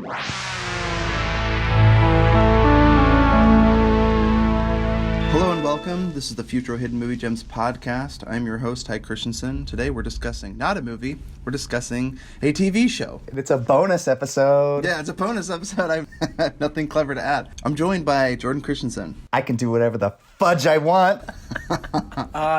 Hello and welcome. This is the Futro Hidden Movie Gems podcast. I'm your host, Ty Christensen. Today we're discussing not a movie, we're discussing a TV show. It's a bonus episode. Yeah, it's a bonus episode. I have nothing clever to add. I'm joined by Jordan Christensen. I can do whatever the fudge I want.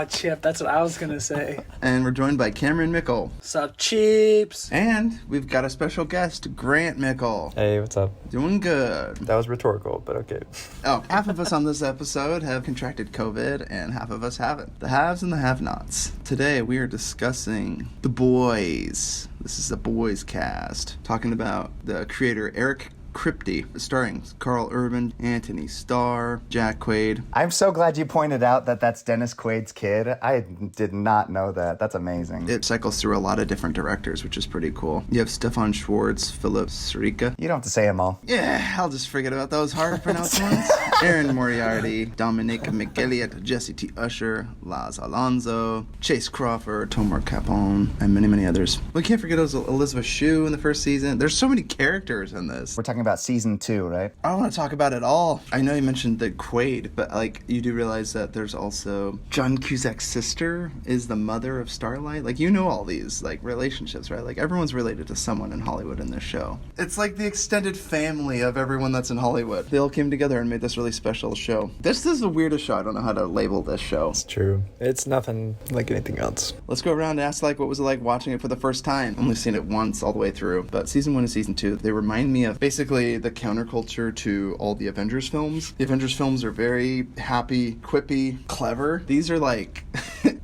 Chip, that's what I was going to say. And we're joined by Cameron Mickle. Sup, cheeps? And we've got a special guest, Grant Mickle. Hey, what's up? Doing good. That was rhetorical, but okay. Oh, half of us on this episode have contracted COVID, and half of us haven't. The haves and the have-nots. Today we are discussing The Boys. This is the Boys cast. Talking about the creator Eric Kripke, starring Carl Urban, Anthony Starr, Jack Quaid. I'm so glad you pointed out that that's Dennis Quaid's kid. I did not know that. That's amazing. It cycles through a lot of different directors, which is pretty cool. You have Stefan Schwartz, Philip Srika. You don't have to say them all. Yeah, I'll just forget about those hard to pronounce ones. Aaron Moriarty, Dominic McGilliot, Jesse T. Usher, Laz Alonso, Chase Crawford, Tomar Capone, and many, many others. We can't forget Elizabeth Shue in the first season. There's so many characters in this. We're talking about season 2, right? I don't want to talk about it all. I know you mentioned the Quaid, but you do realize that there's also John Cusack's sister is the mother of Starlight. You know all these relationships, right? Everyone's related to someone in Hollywood in this show. It's like the extended family of everyone that's in Hollywood. They all came together and made this really special show. This is the weirdest show. I don't know how to label this show. It's true. It's nothing like anything else. Let's go around and ask what was it like watching it for the first time? Only seen it once all the way through, but season 1 and season 2, they remind me of basically the counterculture to all the Avengers films. The Avengers films are very happy, quippy, clever. These are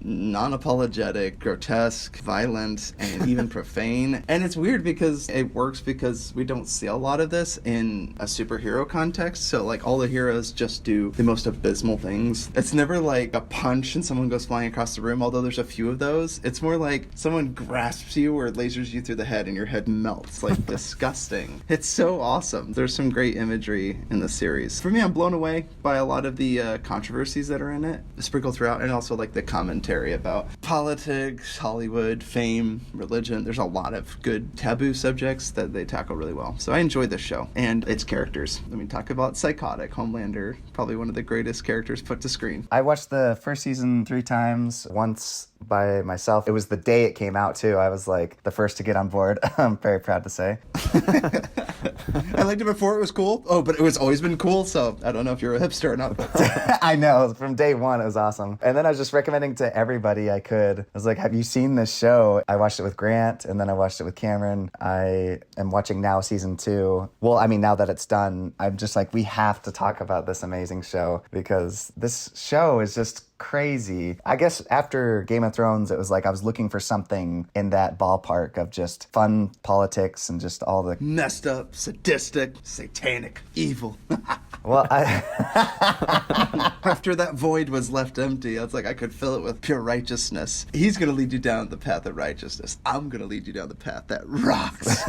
non-apologetic, grotesque, violent, and even profane. And it's weird because it works because we don't see a lot of this in a superhero context. So all the heroes just do the most abysmal things. It's never a punch and someone goes flying across the room, although there's a few of those. It's more like someone grasps you or lasers you through the head and your head melts. Disgusting. It's so awesome. There's some great imagery in the series. For me, I'm blown away by a lot of the controversies that are in it, sprinkled throughout, and also the commentary about politics, Hollywood, fame, religion. There's a lot of good taboo subjects that they tackle really well. So I enjoyed this show and its characters. Talk about Psychotic, Homelander, probably one of the greatest characters put to screen. I watched the first season 3 times, once by myself. It was the day it came out, too. I was the first to get on board. I'm very proud to say. I liked it before it was cool. Oh, but it was always been cool, so I don't know if you're a hipster or not. I know. From day one, it was awesome. And then I was just recommending to everybody I could. I was like, have you seen this show? I watched it with Grant, and then I watched it with Cameron. I am watching now season 2. Well, now that it's done, I'm just we have to talk about this amazing show because this show is just crazy. I guess after Game of Thrones, it was I was looking for something in that ballpark of just fun politics and just all the messed up, sadistic, satanic, evil. Well, after that void was left empty, I was I could fill it with pure righteousness. He's going to lead you down the path of righteousness. I'm going to lead you down the path that rocks.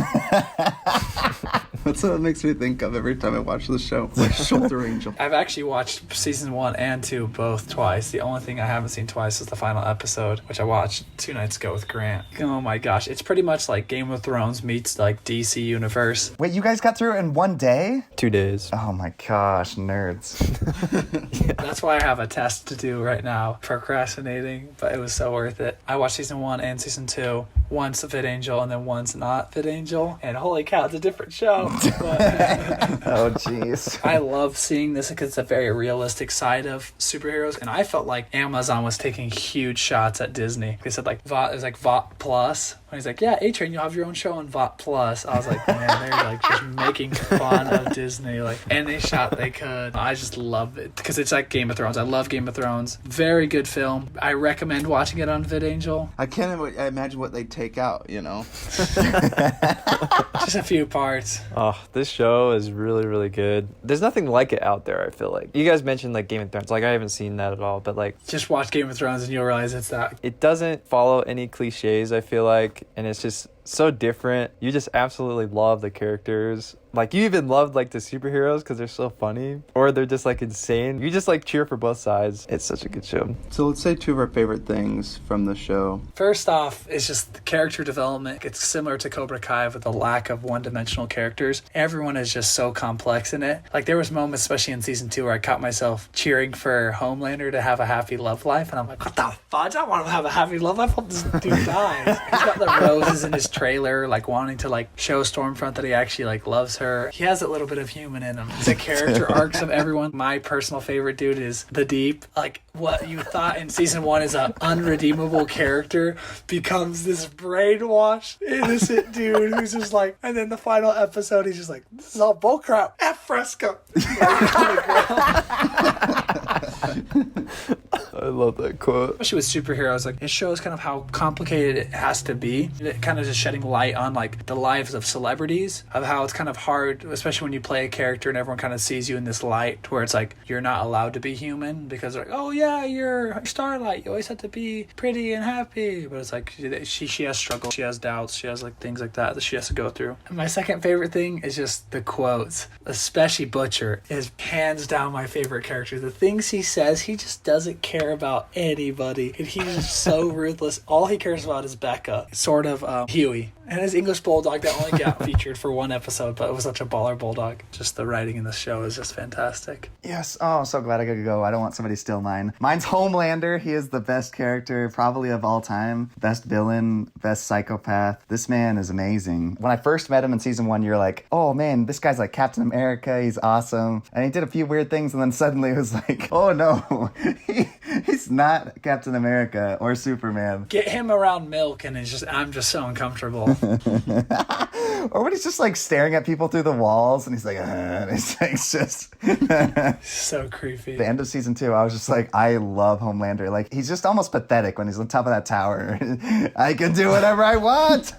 That's what it makes me think of every time I watch the show. Shoulder Angel. I've actually watched season 1 and 2 both twice. The only thing I haven't seen twice is the final episode, which I watched 2 nights ago with Grant. Oh my gosh, it's pretty much like Game of Thrones meets DC Universe. Wait, you guys got through it in one day? 2 days. Oh my gosh, nerds. Yeah. That's why I have a test to do right now, procrastinating, but it was so worth it. I watched season 1 and season 2, once Fit Angel and then once not Fit Angel, and holy cow, it's a different show. Oh jeez. I love seeing this because it's a very realistic side of superheroes, and I felt like Amazon was taking huge shots at Disney. They said VOT is VOT Plus. And he's like, yeah, A-Train, you'll have your own show on VOT Plus. I was like, man, they're just making fun of Disney. Any shot they could. I just love it because it's like Game of Thrones. I love Game of Thrones. Very good film. I recommend watching it on VidAngel. I can't imagine what they take out, Just a few parts. Oh, this show is really, really good. There's nothing like it out there, I feel like. You guys mentioned Game of Thrones. I haven't seen that at all, but just watch Game of Thrones and you'll realize it's that. It doesn't follow any cliches, I feel like. And it's just so different. You just absolutely love the characters. Like, you even love, like, the superheroes because they're so funny. Or they're just, like, insane. You just, like, cheer for both sides. It's such a good show. So let's say 2 of our favorite things from the show. First off, it's just the character development. It's similar to Cobra Kai with the lack of one-dimensional characters. Everyone is just so complex in it. Like, there was moments, especially in season 2, where I caught myself cheering for Homelander to have a happy love life. And I'm like, what the fudge? I want to have a happy love life. I hope this dude dies. He's got the roses in his trailer, like, wanting to, like, show Stormfront that he actually, like, loves her. He has a little bit of human in him. The character arcs of everyone. My personal favorite dude is the Deep. Like, what you thought in season 1 is an unredeemable character becomes this brainwashed, innocent dude who's just like, and then the final episode, he's just like, this is all bullcrap. F Fresco. I love that quote. Especially with superheroes, like, it shows kind of how complicated it has to be. It kind of just shedding light on, like, the lives of celebrities, of how it's kind of hard, especially when you play a character and everyone kind of sees you in this light, where it's like, you're not allowed to be human because they're like, oh yeah, you're Starlight, you always have to be pretty and happy. But it's like, she has struggles, she has doubts, she has, like, things like that she has to go through. And my second favorite thing is just the quotes, especially Butcher is hands down my favorite character. The things he says, he just doesn't care about anybody, and he's just so ruthless. All he cares about is Becca, sort of Huey, and his English bulldog that only got featured for one episode, but it was such a baller bulldog. Just the writing in the show is just fantastic. Yes. Oh, I'm so glad I could go. I don't want somebody to steal mine. Mine's Homelander. He is the best character probably of all time. Best villain, best psychopath. This man is amazing. When I first met him in season 1, you're like, oh man, this guy's like Captain America. He's awesome. And he did a few weird things, and then suddenly it was like, oh no, he's not Captain America or Superman. Get him around Milk and I'm just so uncomfortable. Or when he's just like staring at people through the walls and he's like, and it's just so creepy. The end of season 2, I was just like, I love Homelander. Like, he's just almost pathetic when he's on top of that tower. I can do whatever I want.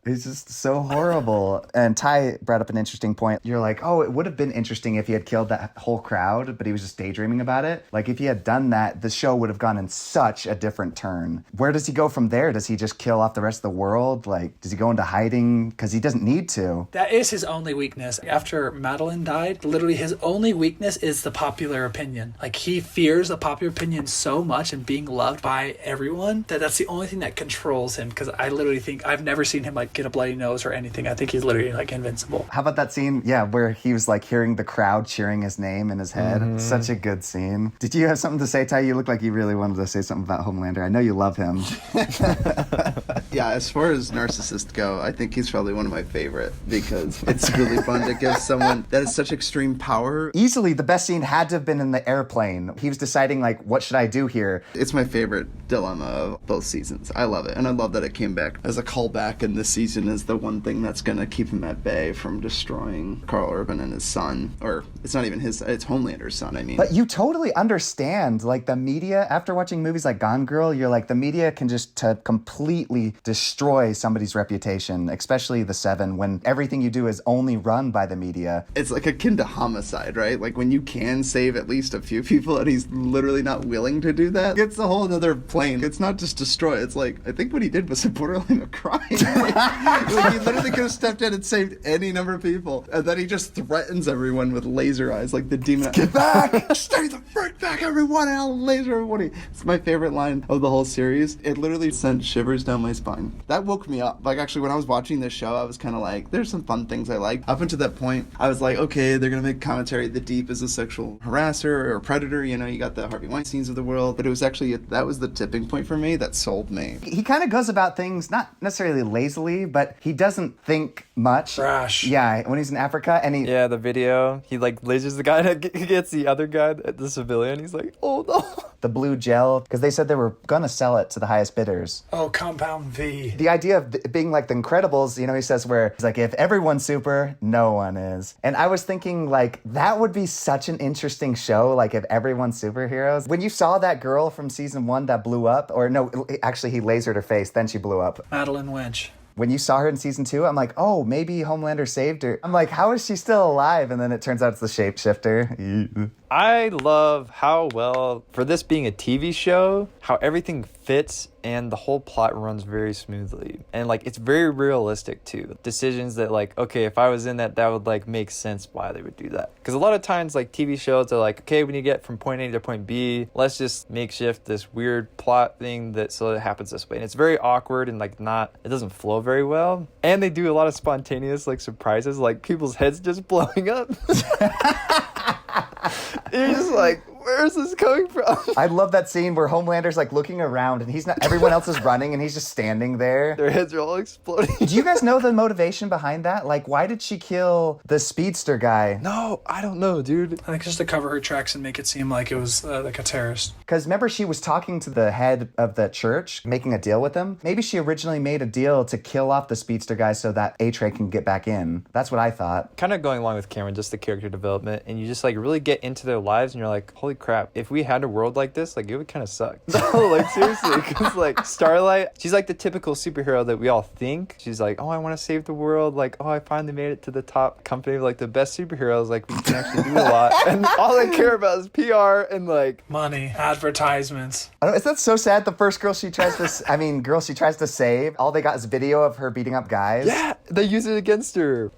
He's just so horrible. And Ty brought up an interesting point. You're like, oh, it would have been interesting if he had killed that whole crowd, but he was just daydreaming about it. Like, if he had done that, the show would have gone in such a different turn. Where does he go from there? Does he just kill off the rest of the world? Like, does he go into hiding? Because he doesn't need to. That is his only weakness. After Madeline died, literally his only weakness is the popular opinion. Like, he fears the popular opinion so much and being loved by everyone that's the only thing that controls him. Because I literally think I've never seen him like get a bloody nose or anything. I think he's literally like invincible. How about that scene? Yeah, where he was like hearing the crowd cheering his name in his head. Mm-hmm. Such a good scene. Did you have something to say, Ty? You look like you really wanted to say something about Homelander. I know you love him. Yeah, as far as narcissists go, I think he's probably one of my favorite because it's really fun to give someone that has such extreme power. Easily the best scene had to have been in the airplane. He was deciding like, what should I do here? It's my favorite dilemma of both seasons. I love it. And I love that it came back as a callback, and this season is the one thing that's going to keep him at bay from destroying Karl Urban and his son. Or it's not even his, it's Homelander's son, I mean. But you totally understand, like, the media, after watching movies like Gone Girl, you're like, the media can just completely destroy somebody's reputation, especially the Seven, when everything you do is only run by the media. It's like akin to homicide, right? Like, when you can save at least a few people and he's literally not willing to do that, it's a whole other plane. It's not just destroy. It's like, I think what he did was borderline a crime. like, he literally could have stepped in and saved any number of people. And then he just threatens everyone with laser eyes, like the demon. Get back! Stay the frick back, everyone! I'll laser everybody. It's my favorite line of the whole series. It literally sent shivers down my spine. That woke me up. Like, actually, when I was watching this show, I was kind of like, there's some fun things I like. Up until that point, I was like, okay, they're gonna make commentary. The Deep is a sexual harasser or predator. You know, you got the Harvey Weinsteins of the world. But it was actually, that was the tipping point for me that sold me. He kind of goes about things not necessarily lazily, but he doesn't think much. Rash. Yeah, when he's in Africa and he... Yeah, the video, he like lasers the guy that gets the other guy, the civilian. He's like, oh no. The blue gel, because they said they were gonna sell it to the highest bidders. Oh, Compound V. The idea of being like the Incredibles, you know, he says where he's like, if everyone's super, no one is. And I was thinking like, that would be such an interesting show, like if everyone's superheroes. When you saw that girl from season 1 that blew up, or no, actually he lasered her face, then she blew up. Madeline Lynch. When you saw her in season 2, I'm like, oh, maybe Homelander saved her. I'm like, how is she still alive? And then it turns out it's the shapeshifter. I love how well, for this being a TV show, how everything fits and the whole plot runs very smoothly. And like it's very realistic too. Decisions that like, okay, if I was in that would like make sense why they would do that. Because a lot of times like TV shows are like, okay, when you get from point A to point B, let's just makeshift this weird plot thing that so it happens this way. And it's very awkward and like it doesn't flow very well. And they do a lot of spontaneous like surprises, like people's heads just blowing up. You're just like, where's this coming from? I love that scene where Homelander's like looking around and everyone else is running and he's just standing there. Their heads are all exploding. Do you guys know the motivation behind that? Like, why did she kill the speedster guy? No, I don't know, dude. I think just to cover her tracks and make it seem like it was like a terrorist. Because remember, she was talking to the head of the church, making a deal with him. Maybe she originally made a deal to kill off the speedster guy so that A-Tray can get back in. That's what I thought. Kind of going along with Cameron, just the character development, and you just like really get into their lives and you're like, holy crap, if we had a world like this, like it would kind of suck. No, like seriously, because like Starlight, she's like the typical superhero that we all think. She's like, oh, I want to save the world. Like, oh, I finally made it to the top company of like the best superheroes. Like, we can actually do a lot. And all they care about is PR and like money, advertisements. I don't, is that so sad? The first girl she tries to save, all they got is video of her beating up guys. Yeah, they use it against her.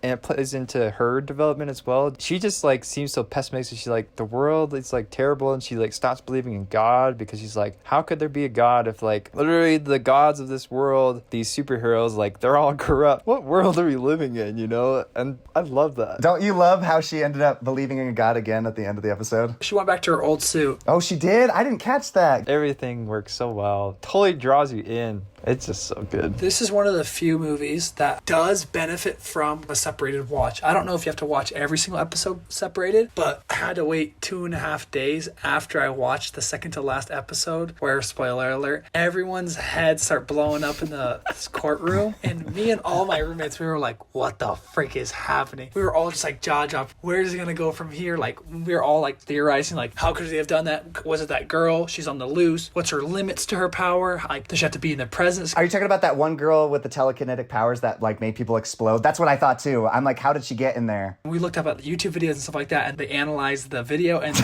And it plays into her development as well. She just like seems so pessimistic. She's like, the world is like terrible, and she like stops believing in God because she's like, how could there be a God if like literally the gods of this world, these superheroes, like they're all corrupt? What world are we living in, you know? And I love that. Don't you love how she ended up believing in God again at the end of the episode? She went back to her old suit. Oh, she did? I didn't catch that. Everything works so well. Totally draws you in. It's just so good. This is one of the few movies that does benefit from a separated watch. I don't know if you have to watch every single episode separated, but I had to wait 2.5 days after I watched the second to last episode where, spoiler alert, everyone's heads start blowing up in the courtroom. And me and all my roommates, we were like, what the frick is happening? We were all just like jaw dropped. Where is it going to go from here? Like, we were all like theorizing, like, how could they have done that? Was it that girl? She's on the loose. What's her limits to her power? Like, does she have to be in the present? Are you talking about that one girl with the telekinetic powers that like made people explode? That's what I thought too. I'm like, how did she get in there? We looked up at YouTube videos and stuff like that, and they analyzed the video, and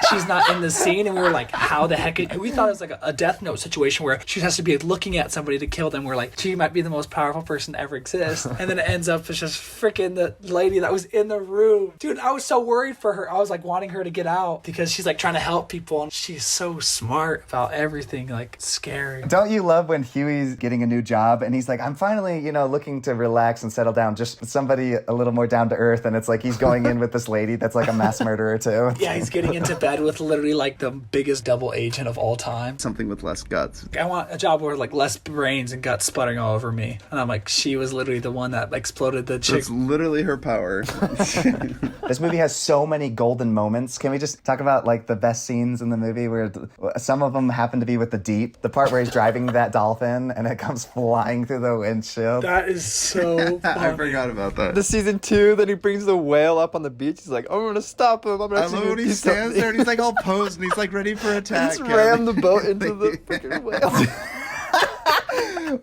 she's not in the scene, and we were like, how the heck? We thought it was like a Death Note situation where she has to be looking at somebody to kill them. We're like, she might be the most powerful person to ever exist, and then it ends up it's just freaking the lady that was in the room. Dude, I was so worried for her. I was like wanting her to get out because she's like trying to help people, and she's so smart about everything. Like, scary. Don't you love when Huey's getting a new job and he's like, I'm finally, looking to relax and settle down, just somebody a little more down to earth, and it's like he's going in with this lady that's like a mass murderer too. Yeah, he's getting into bed with literally like the biggest double agent of all time. Something with less guts. I want a job where like less brains and guts sputtering all over me. And I'm like, she was literally the one that exploded the chick. It's literally her power. This movie has so many golden moments. Can we just talk about like the best scenes in the movie where some of them happen to be with the Deep? The part where he's driving that dolphin and it comes flying through the windshield. That is so funny. I forgot about that. The season 2, then he brings the whale up on the beach. He's like, I'm going to stop him. I'm going to I love when he stands there and he's like all posed and he's like ready for attack. Just ram the boat into the freaking whale.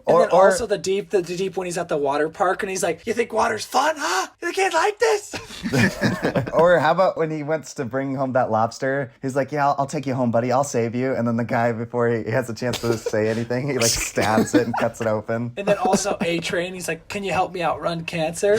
Or also the deep when he's at the water park and he's like, you think water's fun, huh? You can't like this? Or how about when he wants to bring home that lobster? He's like, yeah, I'll take you home, buddy. I'll save you. And then the guy, before he has a chance to say anything, he like stabs it and cuts it open. And then also A-Train, he's like, can you help me outrun cancer?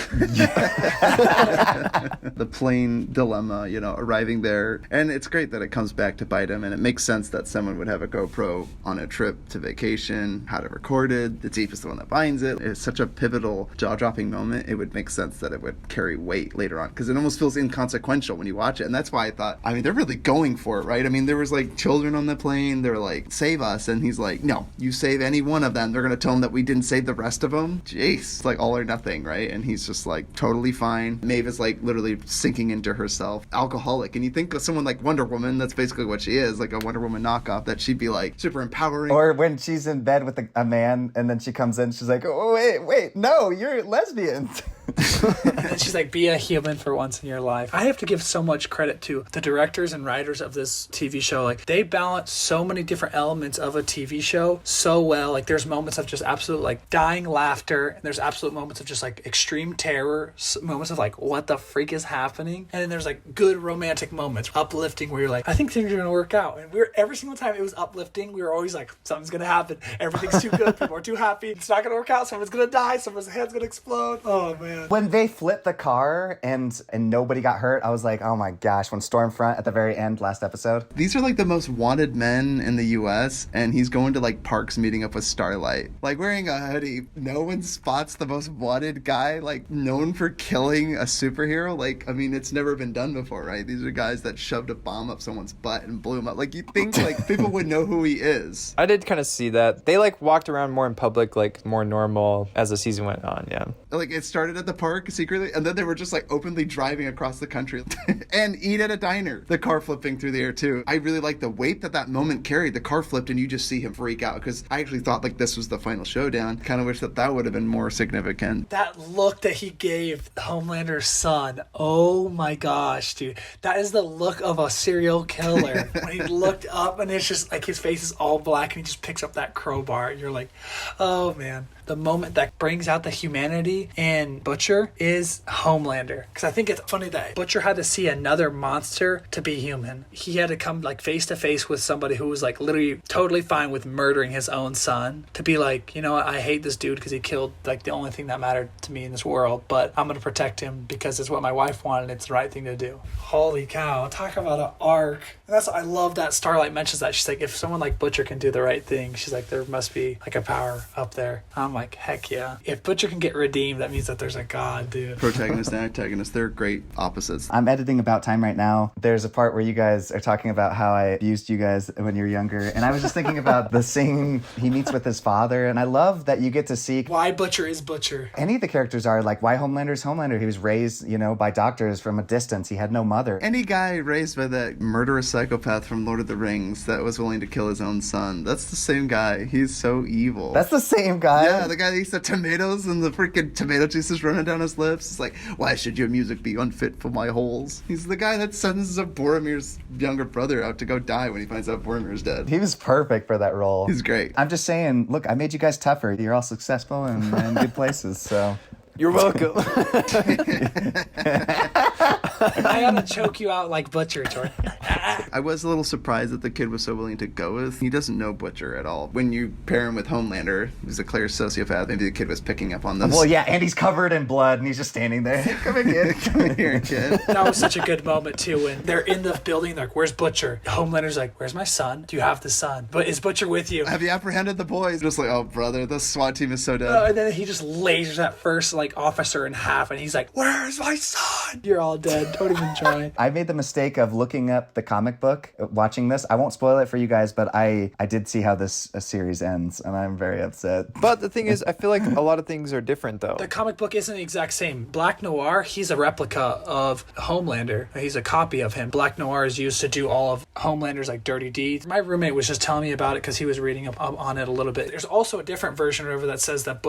The plane dilemma, arriving there. And it's great that it comes back to bite him. And it makes sense that someone would have a GoPro on a trip to vacation, how to record it. The Deep is the one that binds it. It's such a pivotal, jaw-dropping moment. It would make sense that it would carry weight later on because it almost feels inconsequential when you watch it. And that's why I thought, they're really going for it, right? There was like children on the plane. They're like, save us. And he's like, no, you save any one of them. They're going to tell him that we didn't save the rest of them. Jeez. It's like all or nothing, right? And he's just like totally fine. Maeve is like literally sinking into herself. Alcoholic. And you think of someone like Wonder Woman, that's basically what she is, like a Wonder Woman knockoff, that she'd be like super empowering. Or when she's in bed with a man and then she comes in, she's like, oh, wait, no, you're lesbian. And then she's like, be a human for once in your life. I have to give so much credit to the directors and writers of this TV show. Like, they balance so many different elements of a TV show so well. Like, there's moments of just absolute like dying laughter, and there's absolute moments of just like extreme terror, moments of like, what the freak is happening? And then there's like good romantic moments, uplifting, where you're like, I think things are gonna work out. And every single time it was uplifting, we were always like, something's gonna happen, everything's too good, people are too happy, it's not gonna work out, someone's gonna die, someone's head's gonna explode. Oh man. When they flipped the car and nobody got hurt, I was like, oh my gosh. When Stormfront at the very end, last episode. These are like the most wanted men in the US, and he's going to like parks meeting up with Starlight, like wearing a hoodie. No one spots the most wanted guy, like known for killing a superhero. Like, I mean, it's never been done before, right? These are guys that shoved a bomb up someone's butt and blew him up. Like, you think like people would know who he is. I did kind of see that. They like walked around more in public, like more normal as the season went on, yeah. Like, it started at the park secretly, and then they were just like openly driving across the country and eat at a diner. The car flipping through the air too. I really like the weight that moment carried. The car flipped and you just see him freak out, because I actually thought like this was the final showdown. Kind of wish that would have been more significant. That look that he gave Homelander's son, oh my gosh, dude. That is the look of a serial killer. When he looked up and it's just like his face is all black and he just picks up that crowbar and you're like, oh man. The moment that brings out the humanity in Butcher is Homelander. Because I think it's funny that Butcher had to see another monster to be human. He had to come like face to face with somebody who was like literally totally fine with murdering his own son, to be like, you know what, I hate this dude because he killed like the only thing that mattered to me in this world, but I'm going to protect him because it's what my wife wanted. It's the right thing to do. Holy cow. Talk about an arc. And I love that Starlight mentions that. She's like, if someone like Butcher can do the right thing, she's like, there must be like a power up there. I'm like, heck yeah. If Butcher can get redeemed, that means that there's a god, dude. Protagonist and antagonist, they're great opposites. I'm editing About Time right now. There's a part where you guys are talking about how I abused you guys when you were younger, and I was just thinking about the scene he meets with his father, and I love that you get to see why Butcher is Butcher. Any of the characters are like, why Homelander's Homelander. He was raised, by doctors from a distance. He had no mother. Any guy raised by that murderous psychopath from Lord of the Rings that was willing to kill his own son, that's the same guy. He's so evil. That's the same guy? Yeah, the guy that eats the tomatoes and the freaking tomato juice is running down his lips. It's like, why should your music be unfit for my holes? He's the guy that sends Boromir's younger brother out to go die when he finds out Boromir's dead. He was perfect for that role. He's great. I'm just saying, look, I made you guys tougher. You're all successful and in good places, so... You're welcome. I gotta choke you out like Butcher, Jordan. I was a little surprised that the kid was so willing to go with. He doesn't know Butcher at all. When you pair him with Homelander, who's a clear sociopath, maybe the kid was picking up on this. Well, yeah, and he's covered in blood, and he's just standing there. Come here, kid. Come here, kid. That was such a good moment, too, when they're in the building, they're like, where's Butcher? Homelander's like, where's my son? Do you have the son? But is Butcher with you? Have you apprehended the boys? Just like, oh, brother, the SWAT team is so dead. And then he just lasers that first, officer in half, and he's like, where's my son? You're all dead. Don't even try. I made the mistake of looking up the comic book, watching this. I won't spoil it for you guys, but I did see how this series ends, and I'm very upset. But the thing is, I feel like a lot of things are different, though. The comic book isn't the exact same. Black Noir, he's a replica of Homelander. He's a copy of him. Black Noir is used to do all of Homelander's, dirty deeds. My roommate was just telling me about it because he was reading up on it a little bit. There's also a different version over that says that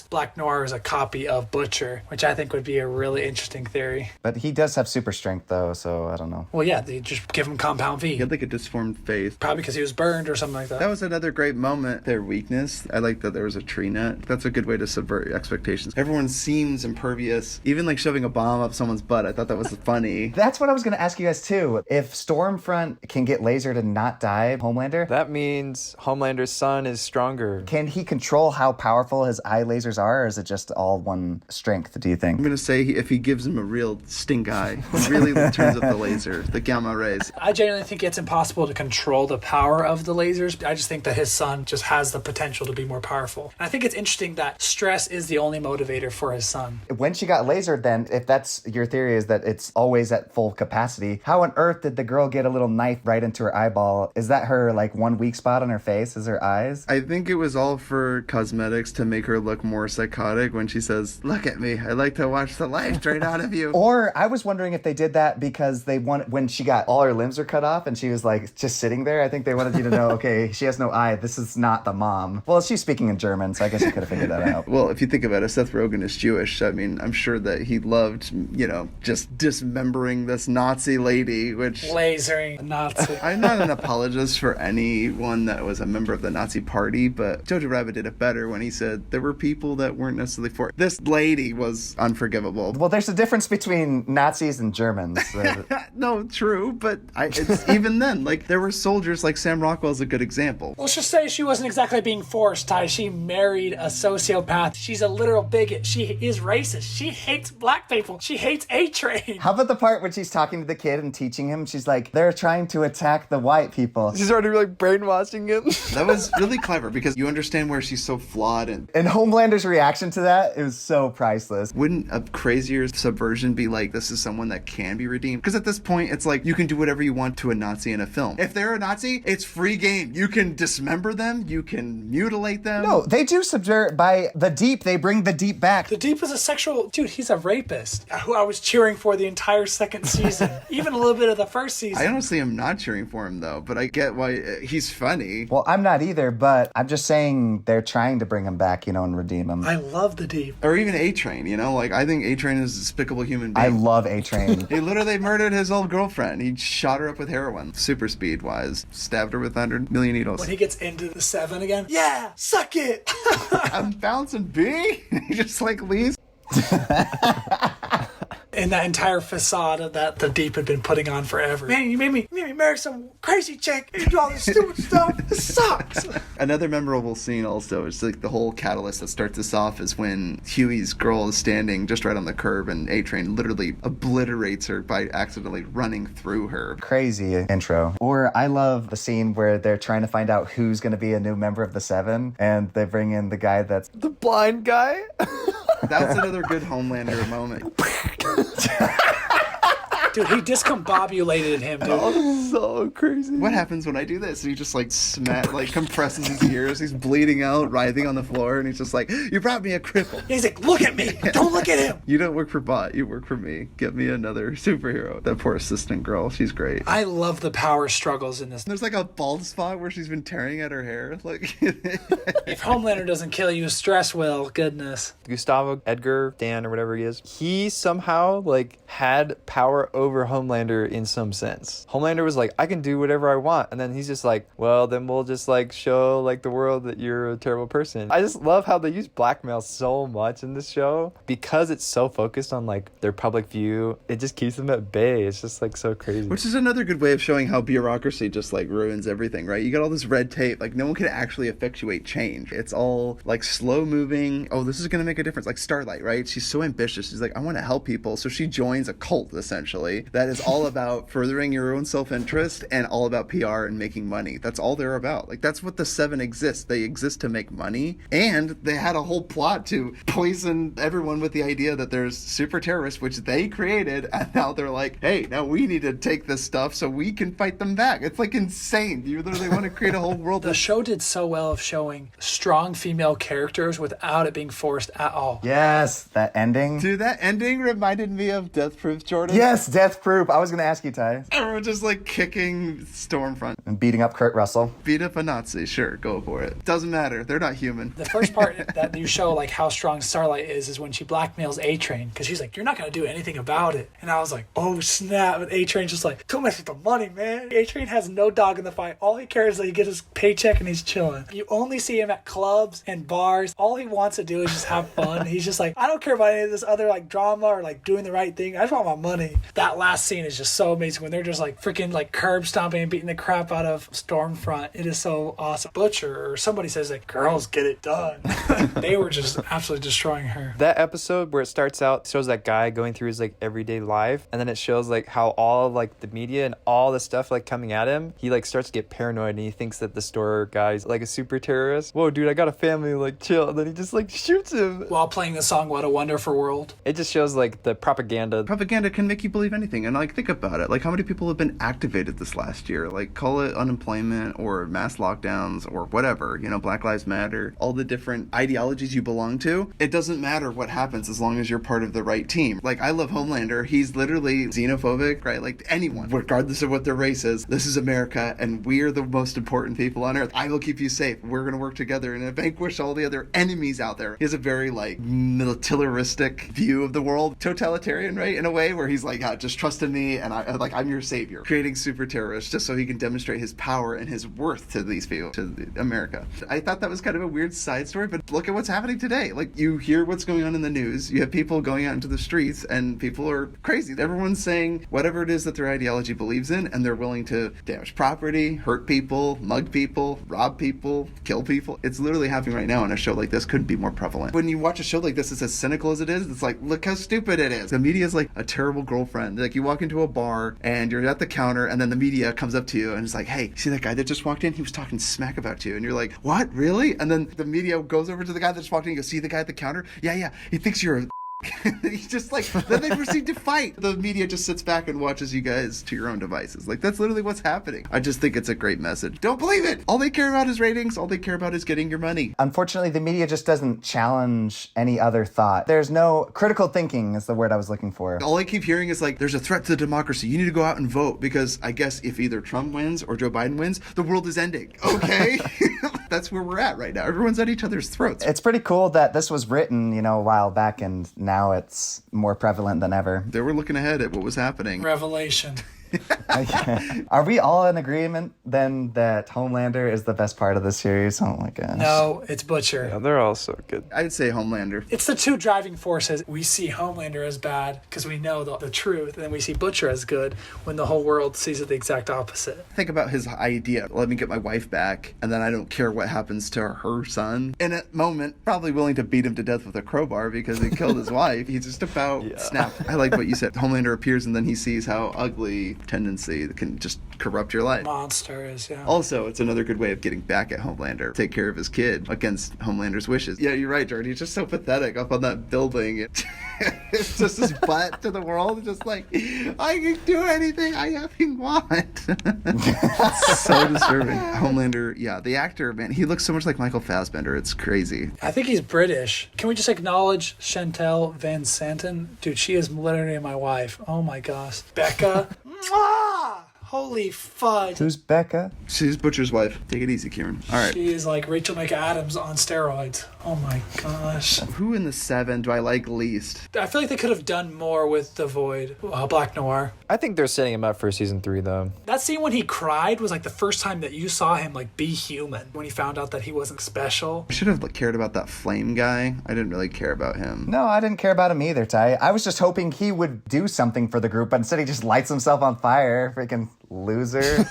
Black Noir is a copy of Butcher, which I think would be a really interesting theory. But he does have super strength, though, so I don't know. Well, yeah, they just give him compound V. He had a disformed face. Probably because he was burned or something like that. That was another great moment. Their weakness. I like that there was a tree net. That's a good way to subvert expectations. Everyone seems impervious. Even shoving a bomb up someone's butt. I thought that was funny. That's what I was going to ask you guys, too. If Stormfront can get lasered and not die, Homelander... That means Homelander's son is stronger. Can he control how powerful his eye lasers are, or is it just all one strength, do you think? I'm going to say if he gives him a real stink eye, he really turns up the laser, the gamma rays. I genuinely think it's impossible to control the power of the lasers. I just think that his son just has the potential to be more powerful. And I think it's interesting that stress is the only motivator for his son. When she got lasered, then, if that's your theory is that it's always at full capacity, how on earth did the girl get a little knife right into her eyeball? Is that her, one weak spot on her face? Is her eyes? I think it was all for cosmetics to make her look more psychotic when she says, look at me, I like to watch the life drain out of you. you. Or I was wondering if they did that because they wanted, when she got all her limbs were cut off and she was like just sitting there, I think they wanted you to know, okay, she has no eye. This is not the mom. Well, she's speaking in German, so I guess you could have figured that out. Well, if you think about it, Seth Rogen is Jewish. I mean, I'm sure that he loved, just dismembering this Nazi lady, which... Lasering a Nazi. I'm not an apologist for anyone that was a member of the Nazi party, but Jojo Rabbit did it better when he said there were people that weren't necessarily for it. This lady was unforgivable. Well, there's a difference between Nazis and Germans. No, true, but it's even then, like, there were soldiers, like Sam Rockwell's a good example. Let's just say she wasn't exactly being forced, Ty. She married a sociopath. She's a literal bigot. She is racist. She hates black people. She hates A-Train. How about the part when she's talking to the kid and teaching him? She's like, they're trying to attack the white people. She's already like brainwashing him. That was really clever because you understand where she's so flawed. And Homelander's reaction to that, it was so priceless. wouldn't a crazier subversion be like, this is someone that can be redeemed? Because at this point, it's like, you can do whatever you want to a Nazi in a film. If they're a Nazi, it's free game. You can dismember them. You can mutilate them. No, they do subvert by the Deep. They bring the Deep back. The Deep is a sexual... Dude, he's a rapist who I was cheering for the entire second season. Even a little bit of the first season. I honestly am not cheering for him, though, but I get why he's funny. Well, I'm not either, but I'm just saying they're trying to bring him back, and redeem him. I love the Deep. Or even A-Train, like, I think A-Train is a despicable human being. I love A-Train. He literally murdered his old girlfriend. He shot her up with heroin. Super speed-wise. Stabbed her with 100 million needles. When he gets into the 7 again, yeah, suck it. I'm bouncing B. He just, like, leaves. And that entire facade of that the Deep had been putting on forever. Man, you made me marry some crazy chick and do all this stupid stuff. This sucks. Another memorable scene also is like the whole catalyst that starts us off is when Huey's girl is standing just right on the curb and A-Train literally obliterates her by accidentally running through her. Crazy intro. Or I love the scene where they're trying to find out who's going to be a new member of the Seven, and they bring in the guy that's The blind guy. That's another good Homelander moment. Dude, he discombobulated him, dude. Oh, so crazy. What happens when I do this? And he just like compresses his ears. He's bleeding out, writhing on the floor, and he's just like, "You brought me a cripple." He's like, look at me. Don't look at him. You don't work for Bot. You work for me. Get me another superhero. That poor assistant girl. She's great. I love the power struggles in this. There's like a bald spot where she's been tearing at her hair. Like, If Homelander doesn't kill you, stress will. Goodness. Gustavo, Edgar, Dan, or whatever he is, he somehow like had power over Homelander in some sense. Homelander was like, I can do whatever I want, and then he's just like, well, then we'll just like show like the world that you're a terrible person. I just love how they use blackmail so much in this show because it's so focused on like their public view. It just keeps them at bay. It's just like so crazy. which is another good way of showing how bureaucracy just like ruins everything, right? You got all this red tape. Like, no one can actually effectuate change. It's all like slow moving. Oh, this is going to make a difference. Like Starlight, right? She's so ambitious. She's like, I want to help people. So she joins a cult essentially that is all about furthering your own self-interest and all about PR and making money. That's all they're about. Like, that's what the Seven exists. They exist to make money, and they had a whole plot to poison everyone with the idea that there's super terrorists, which they created, and now they're like, hey, now we need to take this stuff so we can fight them back. It's like insane. You literally want to create a whole world. The show did so well of showing strong female characters without it being forced at all. Yes, that ending. Dude, that ending reminded me of Death Proof, Jordan. Yes, Death Proof. I was going to ask you, Ty. Everyone just like kicking Stormfront. And beating up Kurt Russell. Beat up a Nazi, sure, go for it. Doesn't matter, they're not human. The first part that you show like how strong Starlight is when she blackmails A-Train, because she's like, you're not going to do anything about it. And I was like, oh snap. And A-Train's just like, don't mess with the money, man. A-Train has no dog in the fight. All he cares is that he gets his paycheck and he's chilling. You only see him at clubs and bars. All he wants to do is just have fun. He's just like, I don't care about any of this other like drama or like doing the right thing. I just want my money. That last scene is just so amazing when they're just like freaking like curb stomping and beating the crap out of Stormfront. It is so awesome. Butcher or somebody says like, girls get it done. They were just absolutely destroying her. That episode where it starts out shows that guy going through his like everyday life, and then it shows like how all of, like the media and all the stuff like coming at him, he like starts to get paranoid and he thinks that the store guy's like a super terrorist. Whoa, dude, I got a family, like chill. And then he just like shoots him While playing the song What a Wonderful World. It just shows like the propaganda propaganda can make you believe anything. And like, think about it. Like, how many people have been activated this last year? Like, call it unemployment or mass lockdowns or whatever, you know, Black Lives Matter, all the different ideologies you belong to. It doesn't matter what happens as long as you're part of the right team. Like, I love Homelander. He's literally xenophobic, right? Like, anyone, regardless of what their race is, this is America and we're the most important people on earth. I will keep you safe. We're going to work together and vanquish all the other enemies out there. He has a very, like, militaristic view of the world. Totalitarian, right? In a way where he's like, just trust in me and I'm your savior. Creating super terrorists just so he can demonstrate his power and his worth to these people, to America. I thought that was kind of a weird side story, but look at what's happening today. Like, you hear what's going on in the news. You have people going out into the streets and people are crazy. Everyone's saying whatever it is that their ideology believes in, and they're willing to damage property, hurt people, mug people, rob people, kill people. It's literally happening right now, and a show like this couldn't be more prevalent. When you watch a show like this, it's as cynical as it is. It's like, look how stupid it is. The media is like a terrible girlfriend. Like, you walk into a bar and you're at the counter, and then the media comes up to you and it's like, hey, see that guy that just walked in? He was talking smack about you. And you're like, what? Really? And then the media goes over to the guy that just walked in and goes, see the guy at the counter? Yeah. He thinks you're a he's just like, then they proceed to fight. The media just sits back and watches you guys to your own devices. Like, that's literally what's happening. I just think it's a great message. Don't believe it. All they care about is ratings. All they care about is getting your money. Unfortunately, the media just doesn't challenge any other thought. There's no critical thinking is the word I was looking for. All I keep hearing is like, there's a threat to democracy. You need to go out and vote because I guess if either Trump wins or Joe Biden wins, the world is ending. Okay? That's where we're at right now. Everyone's at each other's throats. It's pretty cool that this was written, a while back, and now it's more prevalent than ever. They were looking ahead at what was happening. Revelation. Are we all in agreement then that Homelander is the best part of the series? Oh my gosh. No, it's Butcher. Yeah, they're all so good. I'd say Homelander. It's the two driving forces. We see Homelander as bad because we know the truth, and then we see Butcher as good when the whole world sees it the exact opposite. Think about his idea. Let me get my wife back, and then I don't care what happens to her son. In a moment, probably willing to beat him to death with a crowbar because he killed his wife. He's just about snap. I like what you said. Homelander appears, and then he sees how ugly tendency that can just corrupt your life. Monster is, yeah. Also, it's another good way of getting back at Homelander. Take care of his kid against Homelander's wishes. Yeah, you're right, Jordan. He's just so pathetic up on that building. It's just his butt to the world. It's just like, I can do anything I effing want. So disturbing. Homelander, yeah, the actor, man, he looks so much like Michael Fassbender. It's crazy. I think he's British. Can we just acknowledge Chantel Van Santen? Dude, she is literally my wife. Oh my gosh. Becca. Mwah! Holy fudge. Who's Becca? She's Butcher's wife. Take it easy, Kieran. All right. She is like Rachel McAdams on steroids. Oh my gosh. Who in the 7 do I like least? I feel like they could have done more with the Void. Black Noir. I think they're setting him up for season 3, though. That scene when he cried was like the first time that you saw him like be human. When he found out that he wasn't special. I should have cared about that flame guy. I didn't really care about him. No, I didn't care about him either, Ty. I was just hoping he would do something for the group, but instead he just lights himself on fire. Freaking loser.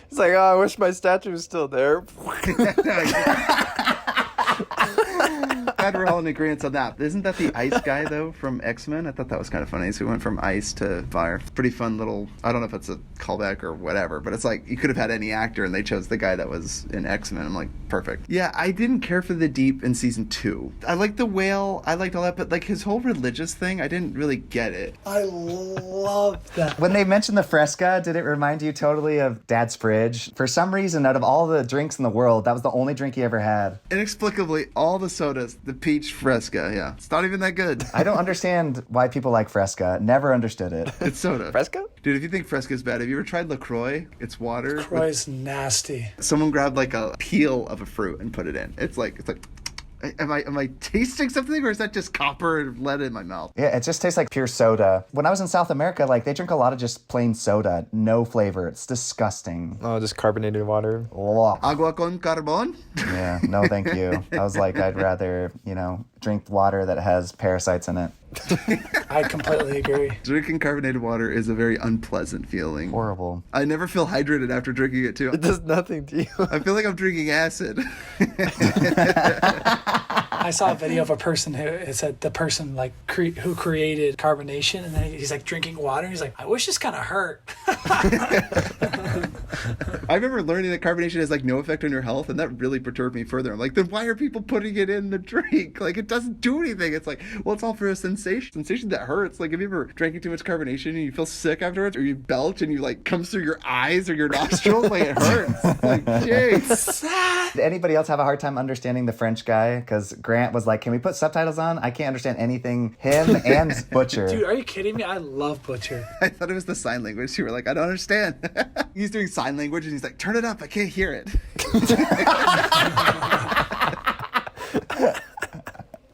He's like, oh, I wish my statue was still there. Glad we're all in agreement on that. Isn't that the ice guy, though, from X-Men? I thought that was kind of funny. So we went from ice to fire. Pretty fun little, I don't know if it's a callback or whatever, but it's like you could have had any actor and they chose the guy that was in X-Men. I'm like, perfect. Yeah, I didn't care for the Deep in season 2. I liked the whale. I liked all that, but like his whole religious thing, I didn't really get it. I love that. When they mentioned the Fresca, did it remind you totally of Dad's fridge? For some reason, out of all the drinks in the world, that was the only drink he ever had. Inexplicably, all the sodas, the peach Fresca, yeah. It's not even that good. I don't understand why people like Fresca. Never understood it. It's soda. Fresca? Dude, if you think Fresca is bad, have you ever tried LaCroix? It's water. LaCroix's nasty. Someone grabbed like a peel of a fruit and put it in. It's like am I tasting something, or is that just copper and lead in my mouth? Yeah, it just tastes like pure soda. When I was in South America, like they drink a lot of just plain soda, no flavor. It's disgusting. Oh, just carbonated water. Ugh. Agua con carbon? Yeah, no thank you. I was like, I'd rather, drink water that has parasites in it. I completely agree. Drinking carbonated water is a very unpleasant feeling. Horrible. I never feel hydrated after drinking it, too. It does nothing to you. I feel like I'm drinking acid. I saw a video of a person who it said the person like who created carbonation, and then he's like drinking water. And he's like, I wish this kind of hurt. I remember learning that carbonation has like no effect on your health, and that really perturbed me further. I'm like, then why are people putting it in the drink? Like, it doesn't do anything. It's like, well, it's all for a sensation that hurts. Like, have you ever drank too much carbonation and you feel sick afterwards, or you belch and you like comes through your eyes or your nostrils? Like, it hurts. Like, jeez. Did anybody else have a hard time understanding the French guy? Because Grant was like, can we put subtitles on? I can't understand anything. Him and Butcher. Dude, are you kidding me? I love Butcher. I thought it was the sign language. You were like, I don't understand. He's doing sign language and he's like, turn it up. I can't hear it.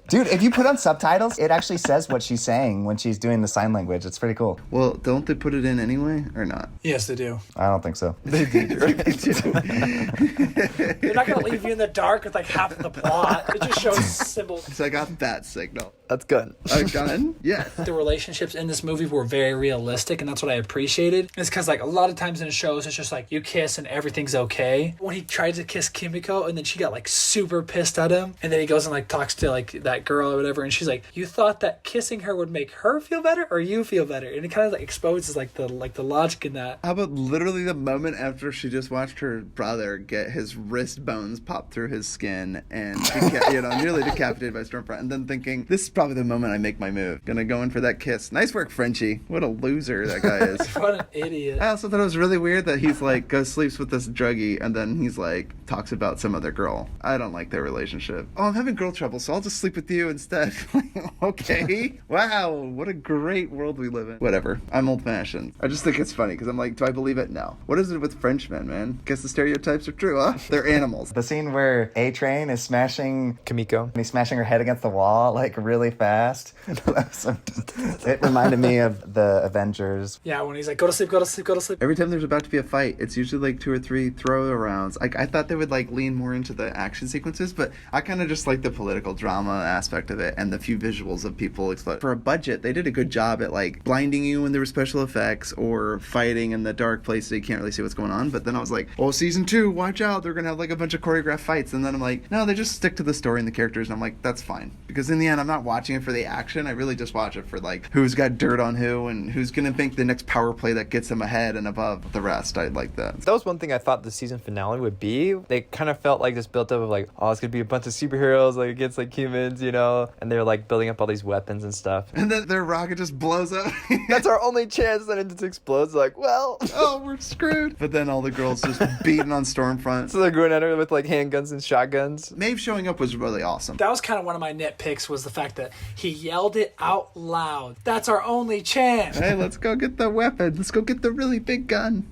Dude, if you put on subtitles, it actually says what she's saying when she's doing the sign language. It's pretty cool. Well, don't they put it in anyway or not? Yes, they do. I don't think so. They do. They're not going to leave you in the dark with like half of the plot. It just shows symbols. So I got that signal. That's good. A gun? Yeah. The relationships in this movie were very realistic, and that's what I appreciated. It's because like a lot of times in shows, it's just like you kiss and everything's okay. When he tried to kiss Kimiko, and then she got like super pissed at him, and then he goes and like talks to like that girl or whatever, and she's like, you thought that kissing her would make her feel better or you feel better? And it kind of like exposes like the logic in that. How about literally the moment after she just watched her brother get his wrist bones popped through his skin and nearly decapitated by Stormfront, and then thinking, this is probably the moment I make my move. Gonna go in for that kiss. Nice work, Frenchie. What a loser that guy is. What an idiot. I also thought it was really weird that he's like goes sleeps with this druggie and then he's like talks about some other girl. I don't like their relationship. Oh, I'm having girl trouble, so I'll just sleep with you instead. Okay. Wow, what a great world we live in. Whatever. I'm old-fashioned. I just think it's funny because I'm like, do I believe it? No. What is it with Frenchmen, man? Guess the stereotypes are true, huh? They're animals. The scene where A-Train is smashing Kimiko. and he's smashing her head against the wall like really fast. It reminded me of the Avengers. Yeah, when he's like, go to sleep, go to sleep, go to sleep. Every time there's about to be a fight, it's usually like 2 or 3 throw-arounds. Like, I thought they would like lean more into the action sequences, but I kind of just like the political drama aspect of it and the few visuals of people explode. For a budget, they did a good job at like blinding you when there were special effects or fighting in the dark place so you can't really see what's going on. But then I was like, oh, season 2, watch out, they're gonna have like a bunch of choreographed fights. And then I'm like, no, they just stick to the story and the characters. And I'm like, that's fine, because in the end, I'm not watching it for the action. I really just watch it for like who's got dirt on who and who's gonna make the next power play that gets them ahead and above the rest. I like that. That was one thing I thought the season finale would be. They kind of felt like this built up of like, oh, it's gonna be a bunch of superheroes like against like humans, you know, and they're like building up all these weapons and stuff. And then their rocket just blows up. That's our only chance. Then it just explodes. Like, well, oh, we're screwed. But then all the girls just beating on Stormfront. So they're going at her with like handguns and shotguns. Maeve showing up was really awesome. That was kind of one of my nitpicks, was the fact that he yelled it out loud. That's our only chance. Hey, let's go get the weapon. Let's go get the really big gun.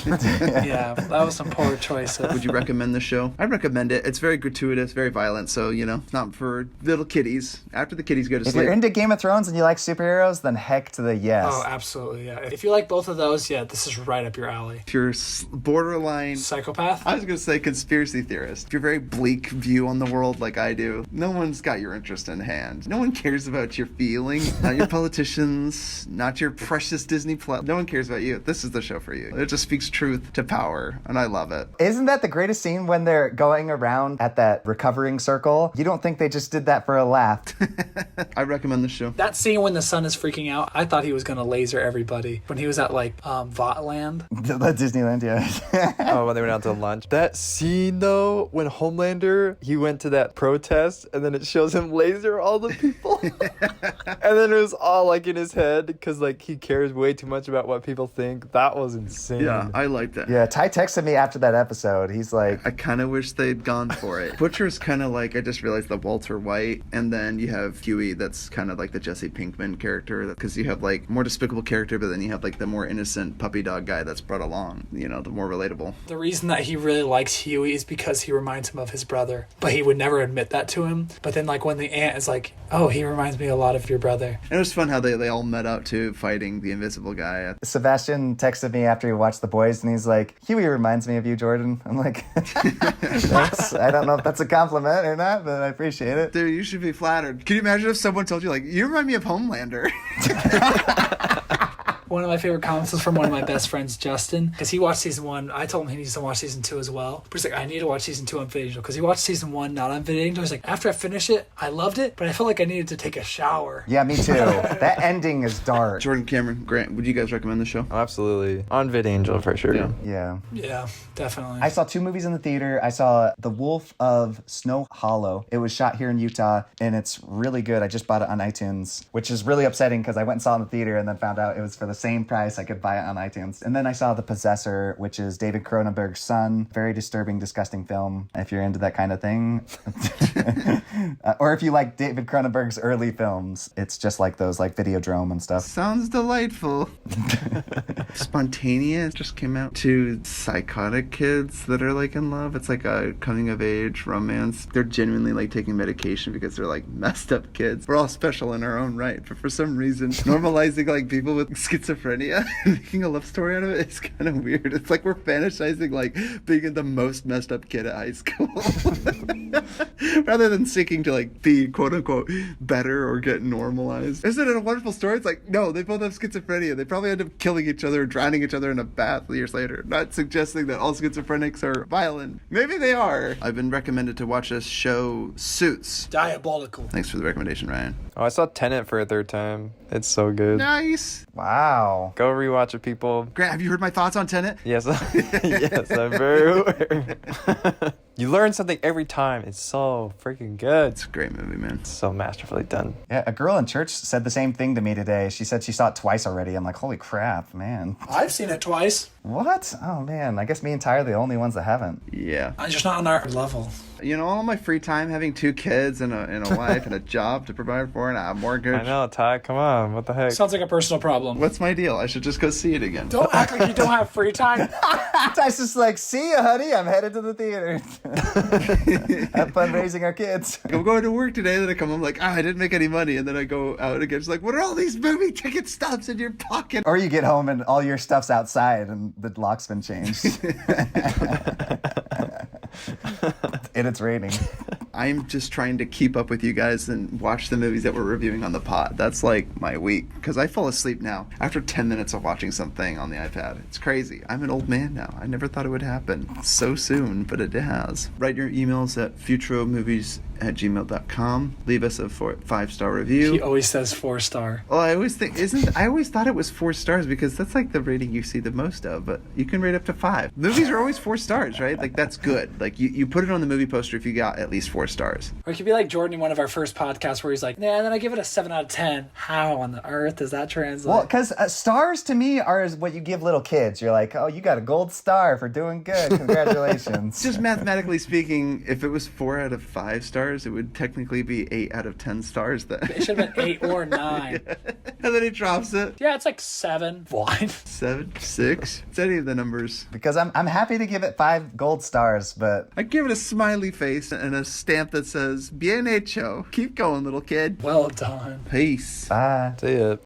Yeah, that was some poor choices. Would you recommend the show? I'd recommend it. It's very gratuitous, very violent, so, you know, not for little kiddies. After the kiddies go to If sleep. you're into Game of Thrones and you like superheroes, then heck to the yes. Oh, absolutely, yeah. If you like both of those, yeah, this is right up your alley. If you're borderline... Psychopath? I was going to say conspiracy theorist. If you're very bleak view on the world like I do, no one's got your interest in hand. No one cares about your feelings, not your politicians, not your precious Disney Plus. No one cares about you. This is the show for you. It just speaks truth to power, and I love it. Isn't that the greatest scene when they're going around at that recovering circle? You don't think they just did that for a laugh? I recommend the show. That scene when the son is freaking out, I thought he was going to laser everybody. When he was at, like, Votland. Disneyland, yeah. Oh, when they went out to lunch. That scene, though, when Homelander, he went to that protest, and then it shows him laser all the people. And then it was all, like, in his head, because, like, he cares way too much about what people think. That was insane. Yeah, I liked that. Yeah, Ty texted me after that episode. He's like... I kind of wish they'd gone for it. Butcher's kind of like, I just realized that Walter White, and then you have Huey that's kind of like the Jesse Pinkman character, because you have like more despicable character, but then you have like the more innocent puppy dog guy that's brought along, you know, the more relatable. The reason that he really likes Huey is because he reminds him of his brother, but he would never admit that to him. But then like when the aunt is like, oh, he reminds me a lot of your brother. And it was fun how they all met up too, fighting the invisible guy. Sebastian texted me after he watched The Boys, and he's like, Huey reminds me of you, Jordan. I'm like, thanks. I don't know if that's a compliment or not, but I appreciate it. Dude, you should be flattered. Can you imagine if someone told you, like, you remind me of Homelander? One of my favorite comments was from one of my best friends, Justin, because he watched season 1. I told him he needs to watch season 2 as well. But he's like, I need to watch season 2 on VidAngel, because he watched season 1 not on VidAngel. He's like, after I finish it, I loved it, but I felt like I needed to take a shower. Yeah, me too. That ending is dark. Jordan, Cameron, Grant, would you guys recommend the show? Oh, absolutely. On VidAngel for sure. Yeah. Yeah, definitely. I saw 2 movies in the theater. I saw The Wolf of Snow Hollow. It was shot here in Utah, and it's really good. I just bought it on iTunes, which is really upsetting because I went and saw it in the theater and then found out it was for the same price I could buy it on iTunes. And then I saw The Possessor, which is David Cronenberg's son. Very disturbing, disgusting film, if you're into that kind of thing. Or if you like David Cronenberg's early films. It's just like those, like Videodrome and stuff. Sounds delightful. Spontaneous just came out. 2 psychotic kids that are like in love. It's like a coming of age romance. They're genuinely like taking medication because they're like messed up kids. We're all special in our own right, but for some reason normalizing like people with schizophrenia and making a love story out of it is kind of weird. It's like we're fantasizing like being the most messed up kid at high school rather than seeking to like be quote unquote better or get normalized. Isn't it a wonderful story? It's like, no, they both have schizophrenia. They probably end up killing each other or drowning each other in a bath years later. Not suggesting that all schizophrenics are violent. Maybe they are. I've been recommended to watch this show, Suits. Diabolical. Thanks for the recommendation, Ryan. Oh, I saw Tenet for a 3rd time. It's so good. Nice. Wow. Go rewatch it, people. Grant, have you heard my thoughts on Tenet? Yes, yes, I'm very aware. You learn something every time. It's so freaking good. It's a great movie, man. It's so masterfully done. Yeah, a girl in church said the same thing to me today. She said she saw it twice already. I'm like, holy crap, man. I've seen it twice. What? Oh, man. I guess me and Ty are the only ones that haven't. Yeah. I'm just not on our level. You know, all my free time, having 2 kids and a wife and a job to provide for and a mortgage. I know, Ty, come on. What the heck? Sounds like a personal problem. What's my deal? I should just go see it again. Don't act like you don't have free time. Ty's just like, see ya, honey. I'm headed to the theater. Have fun raising our kids. I'm going to work today, then I come home like, I didn't make any money, and then I go out again. It's like, what are all these movie ticket stubs in your pocket? Or you get home and all your stuff's outside and the lock's been changed. And it's raining. I'm just trying to keep up with you guys and watch the movies that we're reviewing on the pod. That's like my week, because I fall asleep now after 10 minutes of watching something on the iPad. It's crazy. I'm an old man now. I never thought it would happen so soon, but it has. Write your emails at futromovies@gmail.com. Leave us a 5-star review. He always says 4-star. Well, I always thought it was 4 stars because that's like the rating you see the most of, but you can rate up to 5. Movies are always 4 stars, right? Like, that's good. Like, you put it on the movie poster if you got at least 4 stars. Or it could be like Jordan in one of our first podcasts where he's like, nah, and then I give it a 7 out of 10. How on the earth does that translate? Well, because stars to me are what you give little kids. You're like, oh, you got a gold star for doing good. Congratulations. Just mathematically speaking, if it was 4 out of 5 stars, it would technically be 8 out of 10 stars then. It should have been 8 or 9. Yeah. And then he drops it. Yeah, it's like 7. Blind. 7, 6. It's any of the numbers. Because I'm happy to give it 5 gold stars, but I give it a smiley face and a stamp that says, Bien hecho. Keep going, little kid. Well done. Peace. bye. See ya.